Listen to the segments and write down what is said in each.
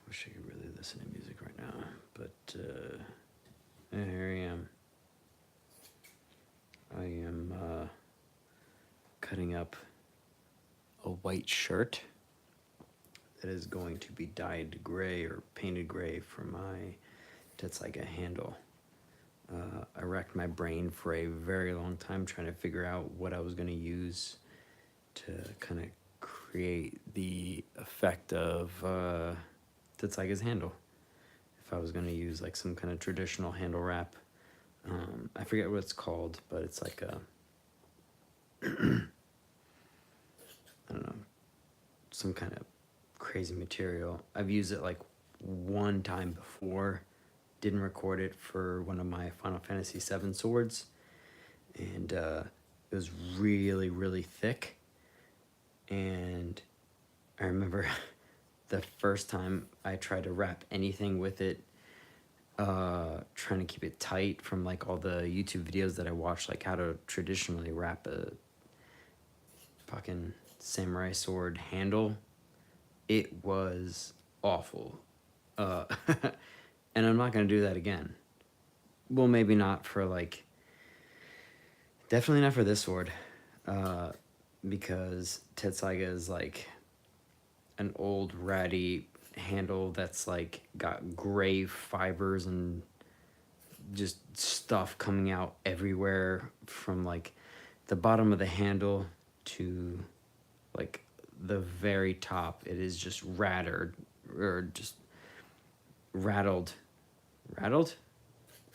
Wish I could really listen to music right now, but here I am. I am cutting up a white shirt that is going to be dyed gray or painted gray for my tessaiga handle. I racked my brain for a very long time trying to figure out what I was going to use to kind of create the effect of Tetsaiga's handle. If I was going to use like some kind of traditional handle wrap. I forget what it's called, but it's like a, I don't know, some kind of crazy material. I've used it like one time before, didn't record it for one of my Final Fantasy VII swords, and it was really, really thick. And I remember the first time I tried to wrap anything with it, trying to keep it tight from like all the YouTube videos that I watched, like how to traditionally wrap a fucking samurai sword handle. It was awful. And I'm not going to do that again. Well, maybe not for like, definitely not for this sword. Because Tetsaiga is like an old ratty handle that's like got gray fibers and just stuff coming out everywhere from like the bottom of the handle to like the very top. It is just rattled or just rattled,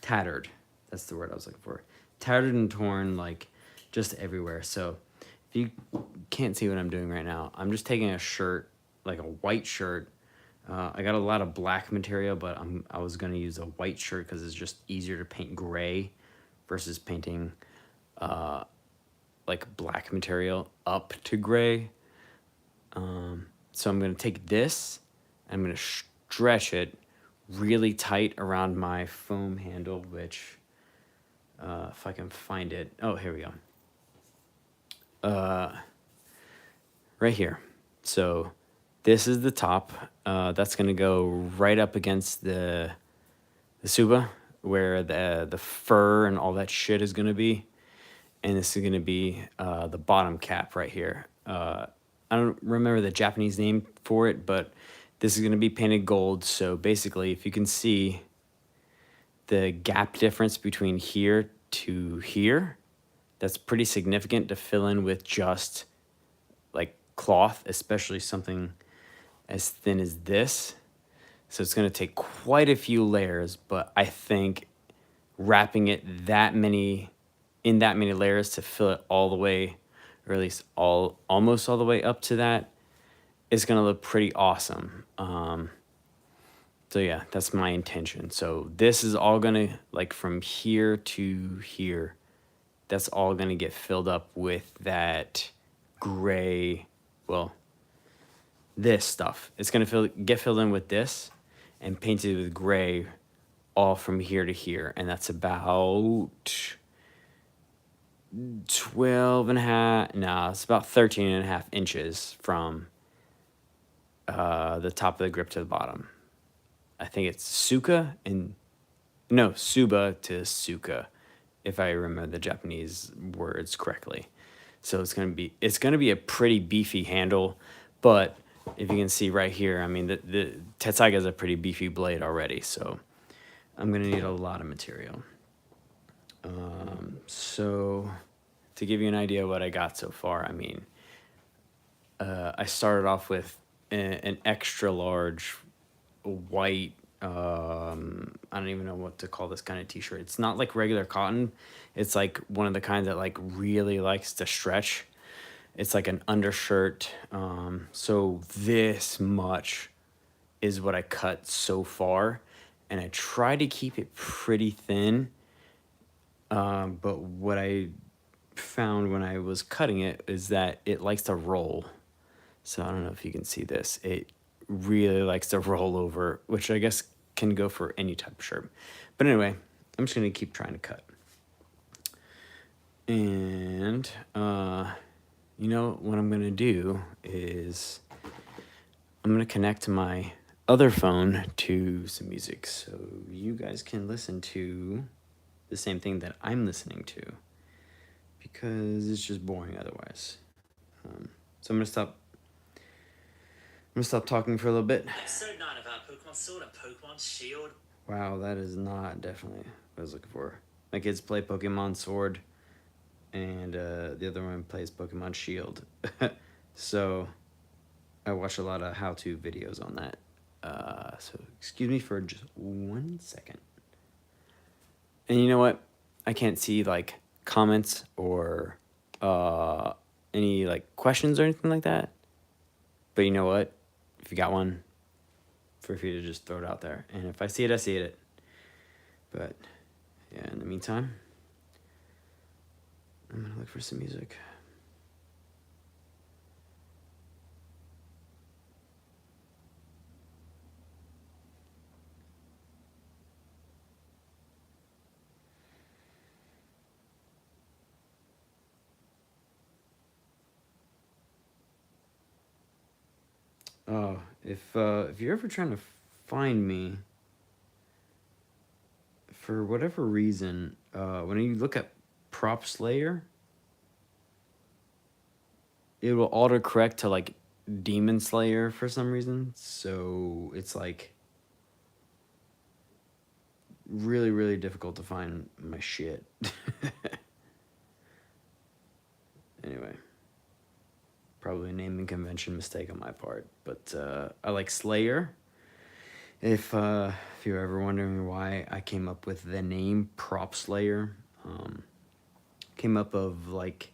tattered. That's the word I was looking for. Tattered and torn, like just everywhere. So if you can't see what I'm doing right now, I'm just taking a shirt, like a white shirt. I got a lot of black material, but I was gonna use a white shirt because it's just easier to paint gray versus painting like black material up to gray. So I'm gonna take this, I'm gonna stretch it really tight around my foam handle, which if I can find it, oh, here we go. Right here. So this is the top. That's gonna go right up against the tsuba where the fur and all that shit is gonna be, and this is gonna be the bottom cap right here. I don't remember the Japanese name for it, but this is gonna be painted gold. So basically, if you can see the gap difference between here to here, that's pretty significant to fill in with just like cloth, especially something as thin as this. So it's going to take quite a few layers, but I think wrapping it in that many layers to fill it all the way, or at least almost all the way up to that, is going to look pretty awesome. So yeah, that's my intention. So this is all going to, like from here to here, that's all going to get filled up with that gray, well, this stuff. It's going to get filled in with this and painted with gray all from here to here. And that's about 12 and a half, no, it's about 13 and a half inches from the top of the grip to the bottom. I think it's Suba to Suka, if I remember the Japanese words correctly. So it's gonna be a pretty beefy handle, but if you can see right here, I mean the Tetsaiga is a pretty beefy blade already, so I'm gonna need a lot of material. So to give you an idea of what I got so far, I mean, I started off with an extra large white, I don't even know what to call this kind of t-shirt. It's not like regular cotton. It's like one of the kinds that like really likes to stretch. It's like an undershirt. So this much is what I cut so far. And I try to keep it pretty thin. But what I found when I was cutting it is that it likes to roll. So I don't know if you can see this. It really likes to roll over, which I guess can go for any type of shirt. But anyway, I'm just going to keep trying to cut. And, you know, what I'm going to do is I'm going to connect my other phone to some music so you guys can listen to the same thing that I'm listening to, because it's just boring otherwise. So I'm gonna stop talking for a little bit. Episode 9 of our Pokemon Sword and Pokemon Shield. Wow, that is not definitely what I was looking for. My kids play Pokemon Sword, and the other one plays Pokemon Shield. So I watch a lot of how-to videos on that. So excuse me for just 1 second. And you know what? I can't see like comments or any like questions or anything like that. But you know what? If you got one, feel free to just throw it out there. And if I see it, I see it. But yeah, in the meantime, I'm gonna look for some music. Oh, if you're ever trying to find me, for whatever reason, when you look at Prop Slayer, it will autocorrect to like Demon Slayer for some reason. So it's like really, really difficult to find my shit. Anyway, probably a naming convention mistake on my part, but I like Slayer. If you're ever wondering why I came up with the name Prop Slayer, came up of like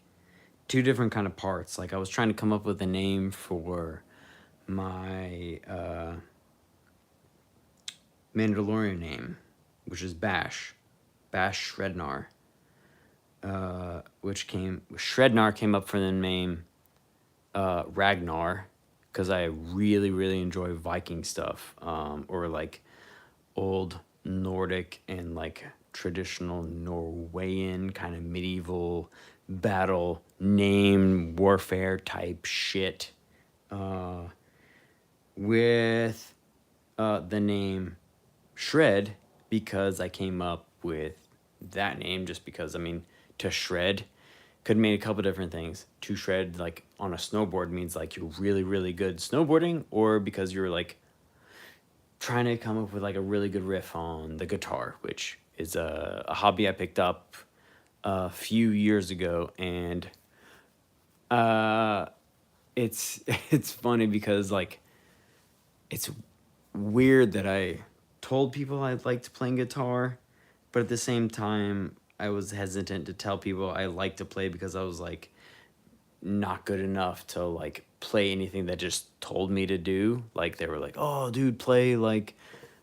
two different kind of parts. Like I was trying to come up with a name for my Mandalorian name, which is Bash Shrednar. Shrednar came up for the name Ragnar, because I really, really enjoy Viking stuff, or like old Nordic and like traditional Norwegian kind of medieval battle name warfare type shit, with the name Shred, because I came up with that name just because, I mean, to shred could mean a couple different things. To shred, like on a snowboard, means like you're really, really good snowboarding, or because you're like trying to come up with like a really good riff on the guitar, which is a hobby I picked up a few years ago. And it's it's funny because like it's weird that I told people I liked playing guitar, but at the same time I was hesitant to tell people I like to play, because I was like not good enough to like play anything that just told me to do. Like they were like, "Oh, dude, play like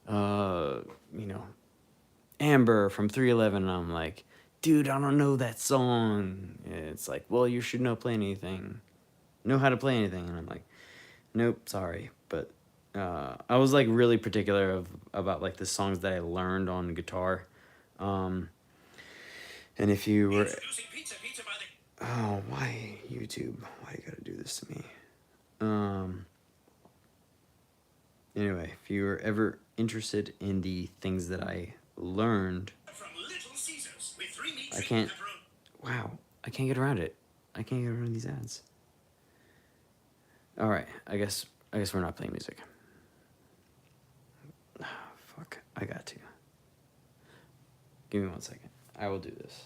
you know, Amber from 311." And I'm like, "Dude, I don't know that song." And it's like, "Well, you should know how to play anything." And I'm like, "Nope, sorry." But I was like really particular about like the songs that I learned on guitar. And if you were, oh, why YouTube? Why you gotta do this to me? Anyway, if you were ever interested in the things that I learned, I can't. Wow, I can't get around it. I can't get around these ads. All right, I guess we're not playing music. Oh, fuck, I got to. Give me 1 second. I will do this.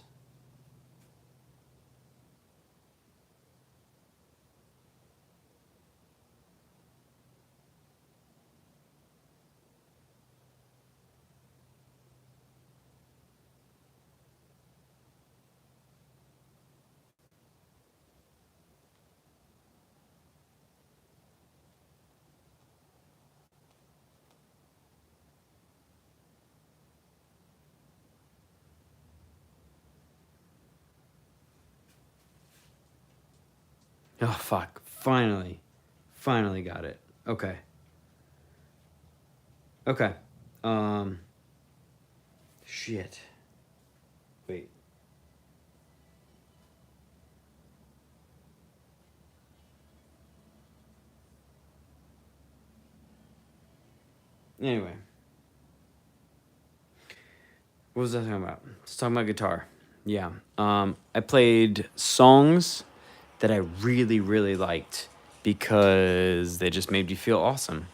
Oh, fuck. Finally got it. Okay. Okay. Shit. Wait. Anyway, what was I talking about? I was talking about guitar. Yeah. I played songs that I really, really liked because they just made me feel awesome.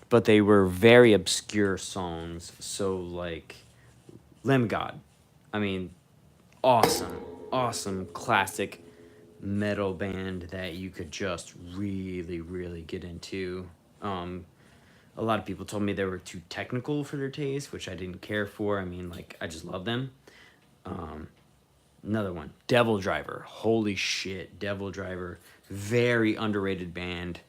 But they were very obscure songs. So, like, Lamb of God. I mean, awesome, awesome classic metal band that you could just really, really get into. A lot of people told me they were too technical for their taste, which I didn't care for. I mean, like, I just love them. Another one, Devil Driver. Holy shit, Devil Driver. Very underrated band.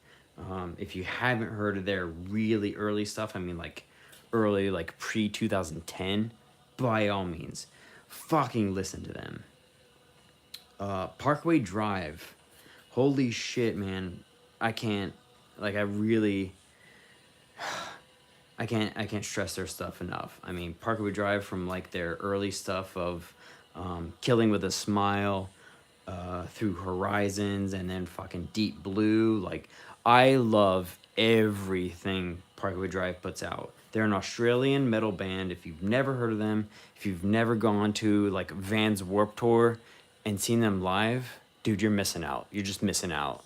If you haven't heard of their really early stuff, I mean, like, early, like, pre 2010, by all means, fucking listen to them. Parkway Drive. Holy shit, man. I can't, like, I can't stress their stuff enough. I mean, Parkway Drive, from like their early stuff of Killing with a Smile, through Horizons, and then fucking Deep Blue. Like, I love everything Parkway Drive puts out. They're an Australian metal band. If you've never heard of them, if you've never gone to like Vans Warped Tour and seen them live, dude, you're missing out. You're just missing out.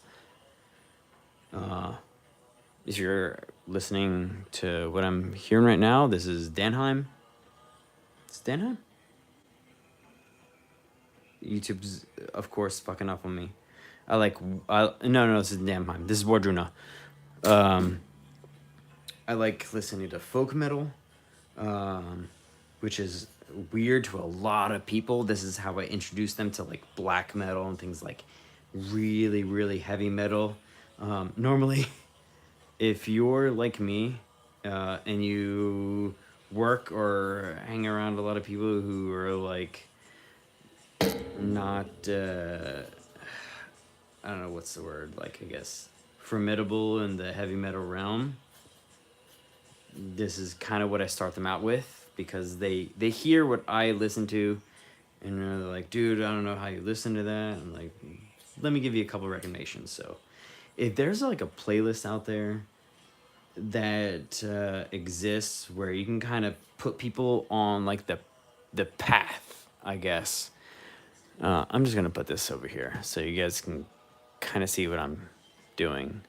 If you're listening to what I'm hearing right now, this is Danheim. It's Danheim? YouTube's, of course, fucking up on me. No, this is Danheim. This is Wardruna. I like listening to folk metal, which is weird to a lot of people. This is how I introduced them to like black metal and things like really, really heavy metal. Normally, if you're like me, and you work or hang around a lot of people who are like not, I don't know what's the word, like, I guess formidable in the heavy metal realm, this is kind of what I start them out with, because they hear what I listen to, and they're like, dude, I don't know how you listen to that. I'm like, let me give you a couple recommendations. So if there's like a playlist out there that exists where you can kind of put people on like the path, I guess. I'm just gonna put this over here so you guys can kind of see what I'm doing.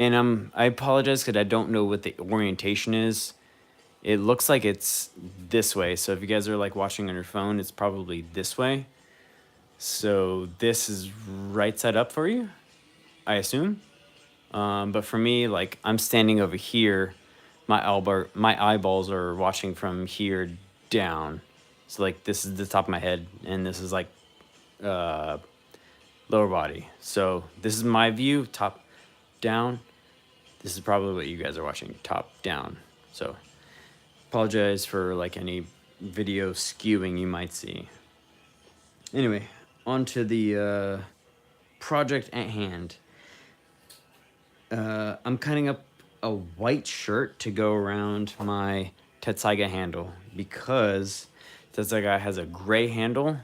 And I apologize because I don't know what the orientation is. It looks like it's this way. So if you guys are like watching on your phone, it's probably this way. So this is right side up for you, I assume. But for me, like, I'm standing over here, my eyeballs are watching from here down. So like this is the top of my head, and this is like lower body. So this is my view, top down. This is probably what you guys are watching, top down. So apologize for like any video skewing you might see. Anyway, on to the project at hand. I'm cutting up a white shirt to go around my Tetsusaiga handle, because Tetsusaiga has a gray handle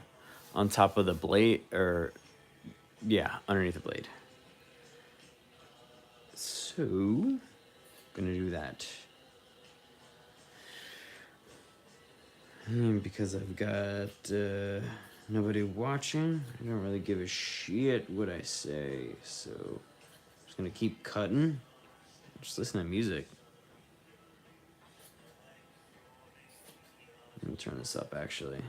on top of the blade, or yeah, underneath the blade. So, gonna do that. And because I've got nobody watching, I don't really give a shit what I say, so I'm just gonna keep cutting. Just listen to music. Let me turn this up, actually.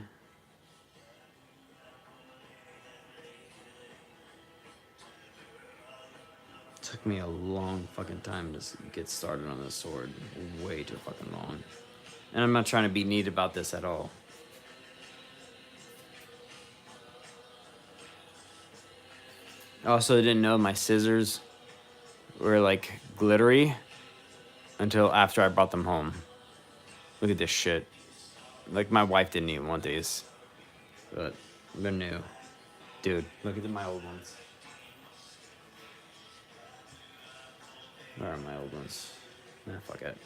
Took me a long fucking time to get started on this sword. Way too fucking long. And I'm not trying to be neat about this at all. I also didn't know my scissors were like glittery until after I brought them home. Look at this shit. Like, my wife didn't even want these, but they're new. Dude, look at my old ones. Where are my old ones? Nah, fuck it.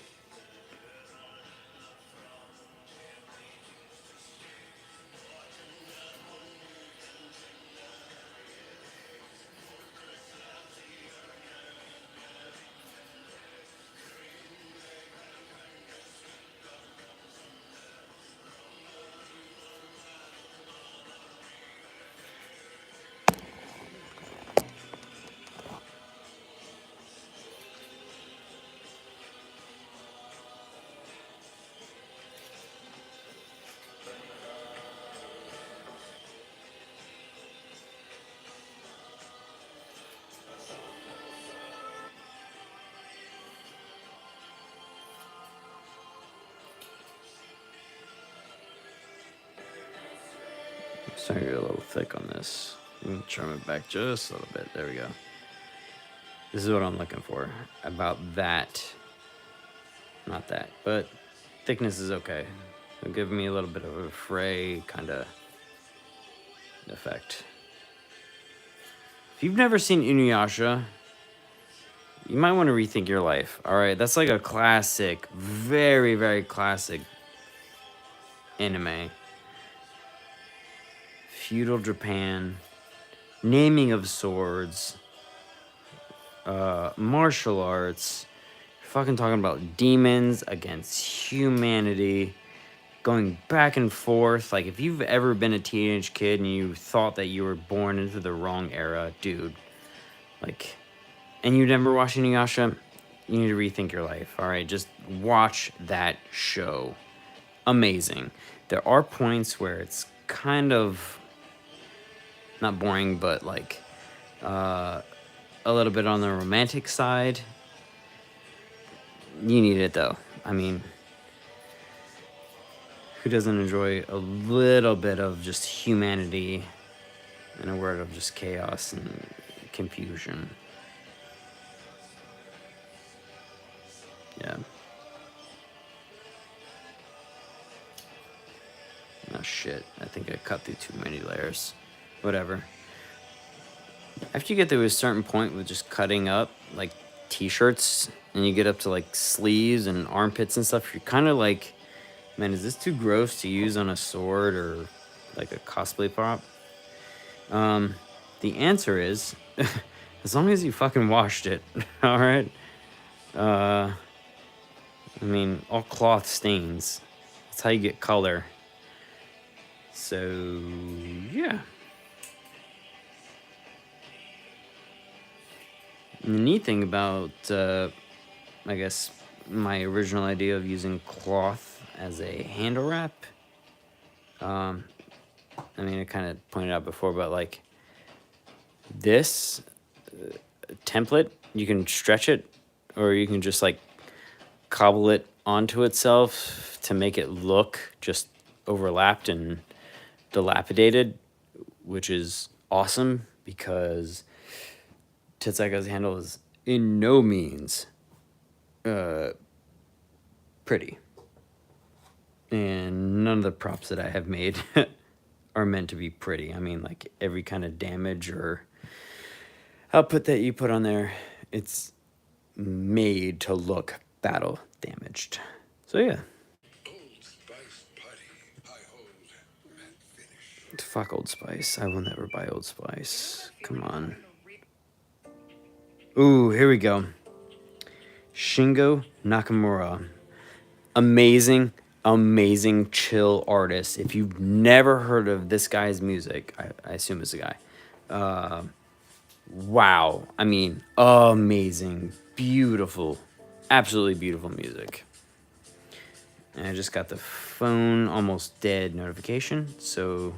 Sorry, you're a little thick on this. I'm gonna trim it back just a little bit. There we go. This is what I'm looking for. About that. Not that, but thickness is okay. It'll give me a little bit of a fray kind of effect. If you've never seen Inuyasha, you might want to rethink your life. All right, that's like a classic, very, very classic anime. Feudal Japan, naming of swords, martial arts, fucking talking about demons against humanity, going back and forth. Like, if you've ever been a teenage kid and you thought that you were born into the wrong era, dude, like, and you never watched Inuyasha, you need to rethink your life. All right, just watch that show. Amazing. There are points where it's kind of not boring, but like a little bit on the romantic side. You need it though. I mean, who doesn't enjoy a little bit of just humanity in a world of just chaos and confusion? Yeah. Oh shit, I think I cut through too many layers. Whatever. After you get to a certain point with just cutting up like t-shirts and you get up to like sleeves and armpits and stuff, you're kind of like, man, is this too gross to use on a sword or like a cosplay prop? The answer is, as long as you fucking washed it, all right? I mean, all cloth stains. That's how you get color. So, yeah. And the neat thing about, I guess, my original idea of using cloth as a handle wrap, I mean, I kind of pointed out before, but like this template, you can stretch it or you can just like cobble it onto itself to make it look just overlapped and dilapidated, which is awesome because Tetsaiga's handle is in no means pretty. And none of the props that I have made are meant to be pretty. I mean, like every kind of damage or output that you put on there, it's made to look battle damaged. So yeah. Fuck Old Spice. I will never buy Old Spice. Come on. Ooh, here we go. Shingo Nakamura. Amazing, amazing chill artist. If you've never heard of this guy's music, I assume it's a guy. Wow. I mean, amazing, beautiful, absolutely beautiful music. And I just got the phone almost dead notification. So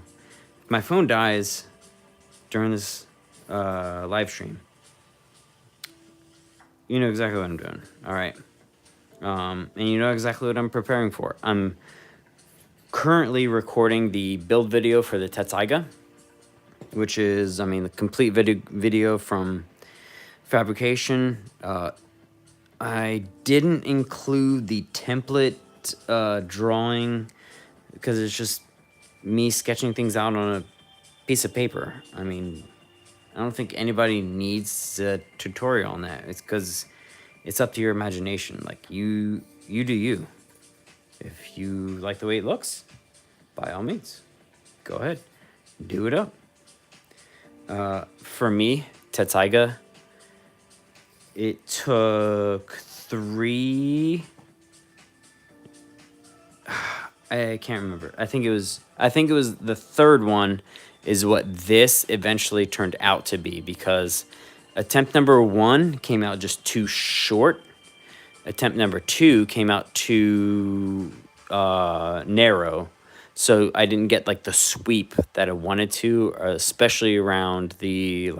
if my phone dies during this live stream, you know exactly what I'm doing. All right. And you know exactly what I'm preparing for. I'm currently recording the build video for the Tetsusaiga, which is, I mean, the complete video from fabrication. I didn't include the template drawing because it's just me sketching things out on a piece of paper. I mean, I don't think anybody needs a tutorial on that. It's because it's up to your imagination. Like, you do you. If you like the way it looks, by all means, go ahead, do it up. For me, Tetsusaiga, it took 3... I can't remember. I think it was the third one is what this eventually turned out to be, because attempt number 1 came out just too short. Attempt number 2 came out too narrow. So I didn't get like the sweep that I wanted to, especially around the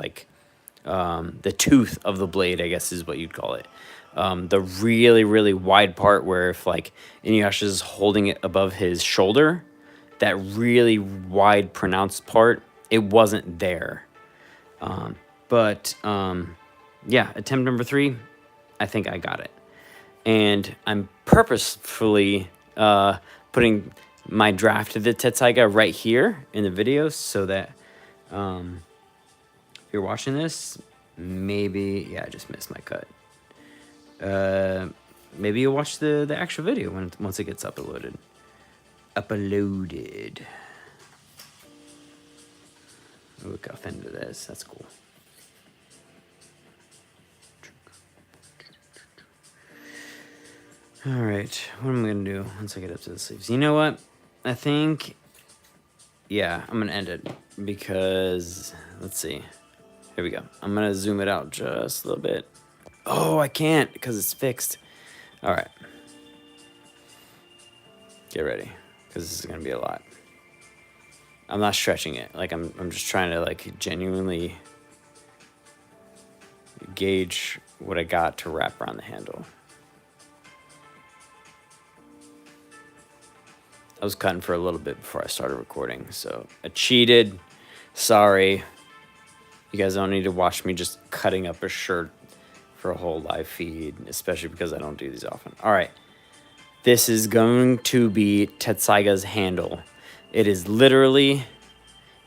the tooth of the blade, I guess is what you'd call it. The really, really wide part where if like Inuyasha is holding it above his shoulder, that really wide pronounced part, it wasn't there. Yeah, attempt number 3, I think I got it. And I'm purposefully putting my draft of the tessaiga right here in the video so that if you're watching this, maybe, yeah, I just missed my cut. Maybe you'll watch the actual video once it gets uploaded. Look how thin it is. That's cool. All right, what am I gonna do once I get up to the sleeves? You know what? I think, yeah, I'm gonna end it because, let's see. Here we go. I'm gonna zoom it out just a little bit. Oh, I can't because it's fixed. All right. Get ready, because this is gonna be a lot. I'm not stretching it. Like I'm just trying to like genuinely gauge what I got to wrap around the handle. I was cutting for a little bit before I started recording, so I cheated. Sorry. You guys don't need to watch me just cutting up a shirt for a whole live feed, especially because I don't do these often. All right. This is going to be Tetsaiga's handle. It is literally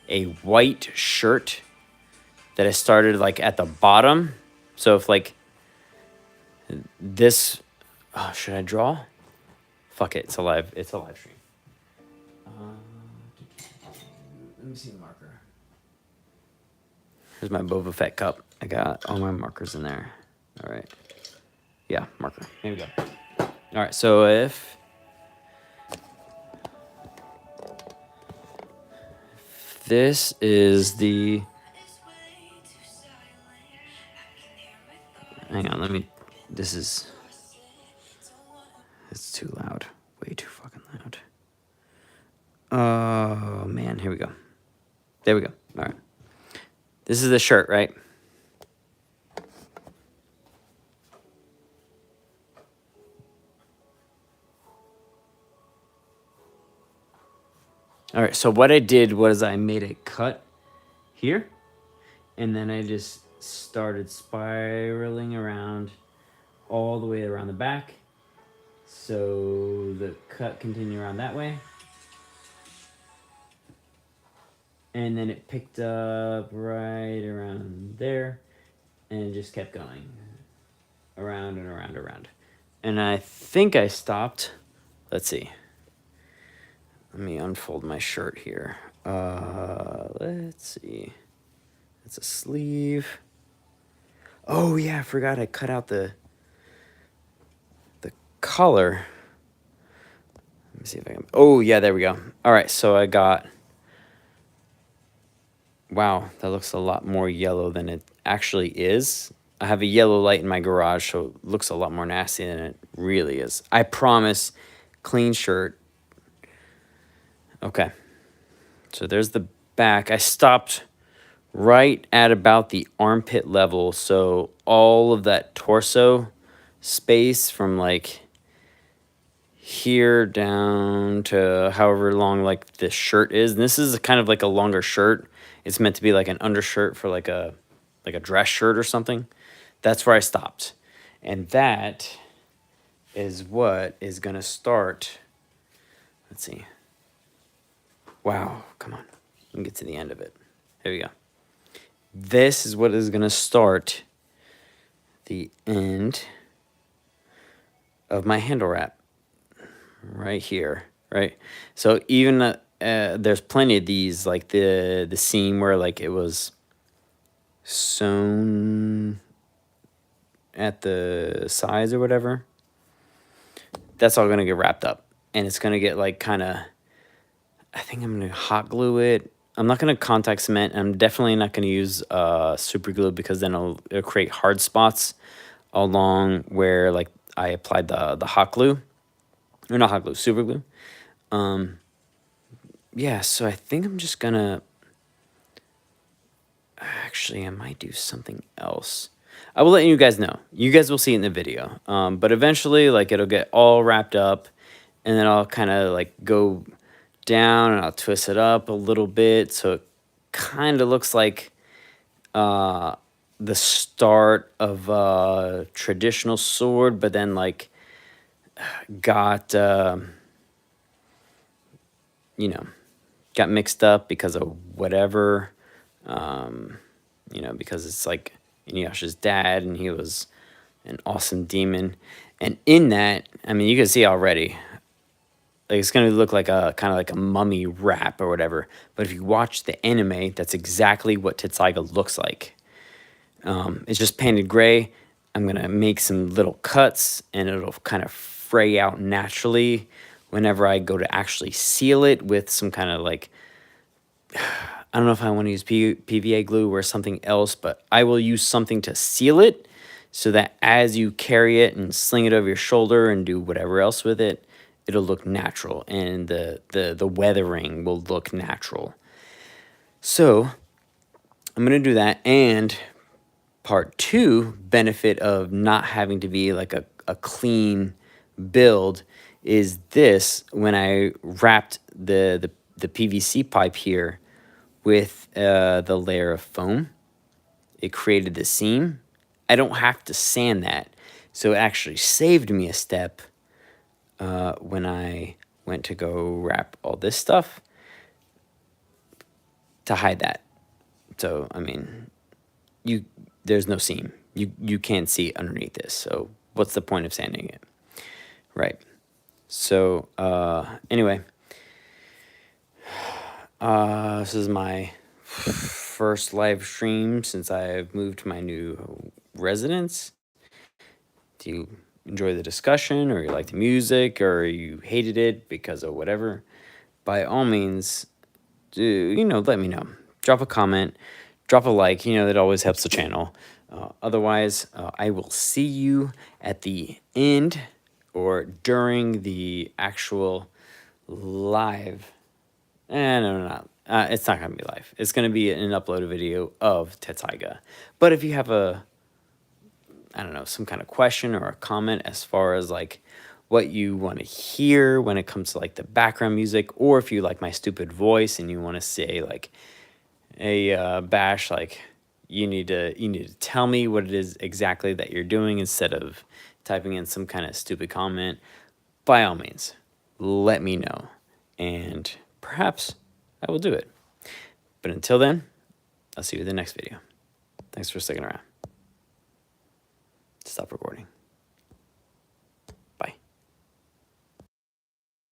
a white shirt that I started like at the bottom. So if like this, oh, should I draw? Fuck it, it's a live stream. Let me see the marker. Here's my Boba Fett cup. I got all my markers in there. All right. Yeah, marker. Here we go. All right, so if this is the... Hang on, let me... This is... It's too loud. Way too fucking loud. Oh, man, here we go. There we go. All right. This is the shirt, right? All right, so what I did was I made a cut here, and then I just started spiraling around all the way around the back. So the cut continued around that way. And then it picked up right around there, and it just kept going around and around and around. And I think I stopped. Let's see. Let me unfold my shirt here. Let's see. It's a sleeve. Oh yeah, I forgot I cut out the collar. Let me see if I can. Oh yeah, there we go. All right, so I got. Wow, that looks a lot more yellow than it actually is. I have a yellow light in my garage, so it looks a lot more nasty than it really is. I promise, clean shirt. Okay, so there's the back. I stopped right at about the armpit level, so all of that torso space from like here down to however long like this shirt is. And this is kind of like a longer shirt. It's meant to be like an undershirt for like a dress shirt or something. That's where I stopped. And that is what is going to start. Let's see. Wow, come on. Let me get to the end of it. Here we go. This is what is going to start the end of my handle wrap. Right here, right? So even there's plenty of these, like the seam where like it was sewn at the sides or whatever. That's all gonna get wrapped up, and it's gonna get like kind of. I think I'm gonna hot glue it. I'm not gonna contact cement. I'm definitely not gonna use super glue because then it'll create hard spots along where like I applied the hot glue. Or not hot glue, super glue. Yeah, so I think I'm just gonna... Actually, I might do something else. I will let you guys know. You guys will see it in the video. But eventually, like, it'll get all wrapped up. And then I'll kind of, like, go down and I'll twist it up a little bit so it kind of looks like the start of a traditional sword, but then like got you know, got mixed up because of whatever, you know, because it's like Inuyasha's dad and he was an awesome demon. And in that, I mean, you can see already, like it's gonna look like a kind of like a mummy wrap or whatever. But if you watch the anime, that's exactly what Tetsusaiga looks like. It's just painted gray. I'm gonna make some little cuts and it'll kind of fray out naturally whenever I go to actually seal it with some kind of like, I don't know if I want to use PVA glue or something else, but I will use something to seal it so that as you carry it and sling it over your shoulder and do whatever else with it, it'll look natural and the weathering will look natural. So I'm going to do that. And part two benefit of not having to be like a clean build is this: when I wrapped the PVC pipe here with the layer of foam, it created the seam. I don't have to sand that. So it actually saved me a step when I went to go wrap all this stuff to hide that. So, I mean, there's no seam. You can't see underneath this. So what's the point of sanding it? Right. So anyway, this is my first live stream since I've moved to my new residence. Do you enjoy the discussion, or you like the music, or you hated it because of whatever? By all means, let me know. Drop a comment, drop a like, that always helps the channel. Otherwise, I will see you at the end or during the actual live. No. It's not going to be live. It's going to be an uploaded video of Tetsusaiga. But if you have some kind of question or a comment as far as like what you want to hear when it comes to like the background music, or if you like my stupid voice and you want to say like, hey, Bash, like you need to tell me what it is exactly that you're doing instead of typing in some kind of stupid comment, by all means, let me know. And perhaps I will do it. But until then, I'll see you in the next video. Thanks for sticking around. Stop recording.